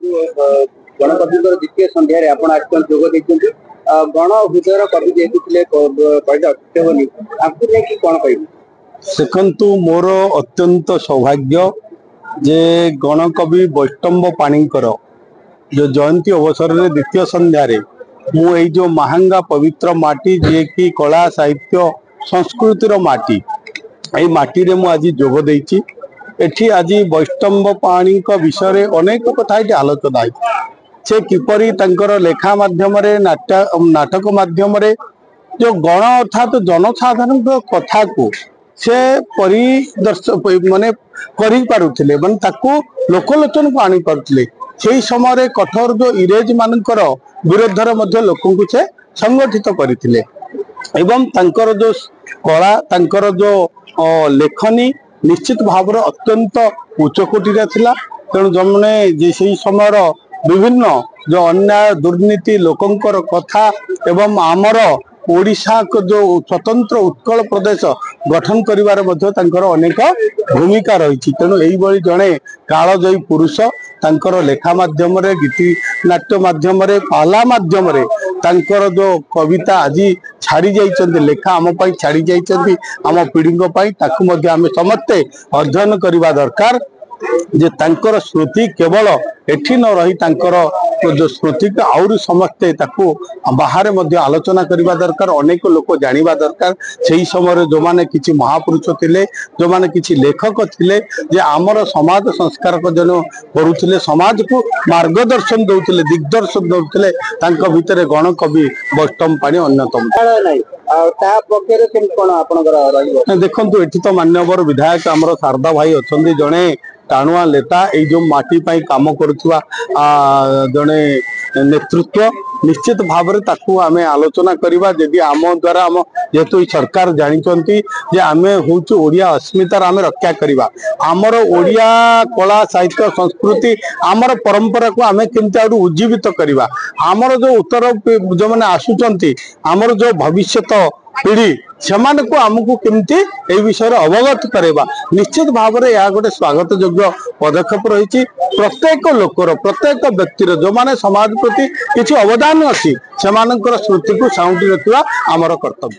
गणकवि द्वितीय संध्यार आप जोग देते गण हृदय कवि जेते कौन कह देखु मोर अत्यंत सौभाग्य जे गणकवि वैष्णव पाणीकर जो जयंती अवसर में द्वितीय संध्यारे मु जो महांगा पवित्र माटी जे कि कला साहित्य संस्कृतिर माटी यही माटी रे मु आज जोग देइछि। एठी आज वैष्णव पाणी विषय अनेक कथा ये आलोचना है से किपरि तंकर लेखा माध्यम नाटक माध्यम जो गण अर्थात जनसाधारण कथा को से परिदर्श माने करि पारुथिले माने ताकू लोकलोचन को आनी पारुथिले। से समय कठोर जो इंग्रेज मानकर विरोधर मध्य लोकन को से संगठित करथिले एवं तंकर जो कला तंकर जो लेखनी निश्चित भाव अत्यंत उच्चकोटी थिला। तेणु जमने से समय विभिन्न जो अन्याय दुर्नीति लोकंकर कथा एवं आमर ओडिशा को जो स्वतंत्र उत्कल प्रदेश गठन करिवार मध्य तांकर अनेक भूमिका रही। तेणु यही जड़े कालजयी पुरुष तांकर लेखा माध्यम गीति नाट्य माध्यम पाला माध्यम तांकर जो कविता आज छाड़ी जाइछन्ति लेखा आम पाई छाड़ी जाइछन्ति आम पीढ़ी ताकू मध्य आमे समस्ते अध्ययन करबा दरकार जे तांकर स्मृति केवल एठी न रही तांकर जो स्मृति को आउरी समस्ते ताकू बाहर मध्य आलोचना करबा दरकार अनेक लोक जानिबा दरकार। सेही समय जो माने किछि महापुरुष थिले जो माने किछि लेखक थिले जे आमर समाज संस्कार को जन करूथिले समाज को मार्गदर्शन दउथिले दिग्दर्शन दउथिले तांका भितरे गण कवि वैष्णव पाणी अन्यतम। देखंतु एठी तो मान्यवर विधायक आमर शारदा भाई अछंदी जणे टाणुआ लेता ये जो माटी पाई काम करुवा जड़े नेतृत्व निश्चित भाव में ताकू आमे आलोचना करवा जदि आम द्वारा आम जेहेतु सरकार जानी आमे हूँ ओडिया अस्मितार आमे रक्षा करवा आमर ओडिया कला साहित्य संस्कृति आमर परंपरा को आमे केमती आउर उज्जीवित करवा आमर जो उत्तर जो मैंने आसुचंती आमर जो भविष्यत पीढ़ी सेमान को आमको केमती ए विषय अवगत करवा निश्चित भाव में यह गोटे स्वागत योग्य पदक्षेप रही। प्रत्येक लोकर प्रत्येक व्यक्तिर जो माने समाज प्रति किसी अवदान अच्छी से स्मृति को साउंटी रखा आमर कर्तव्य।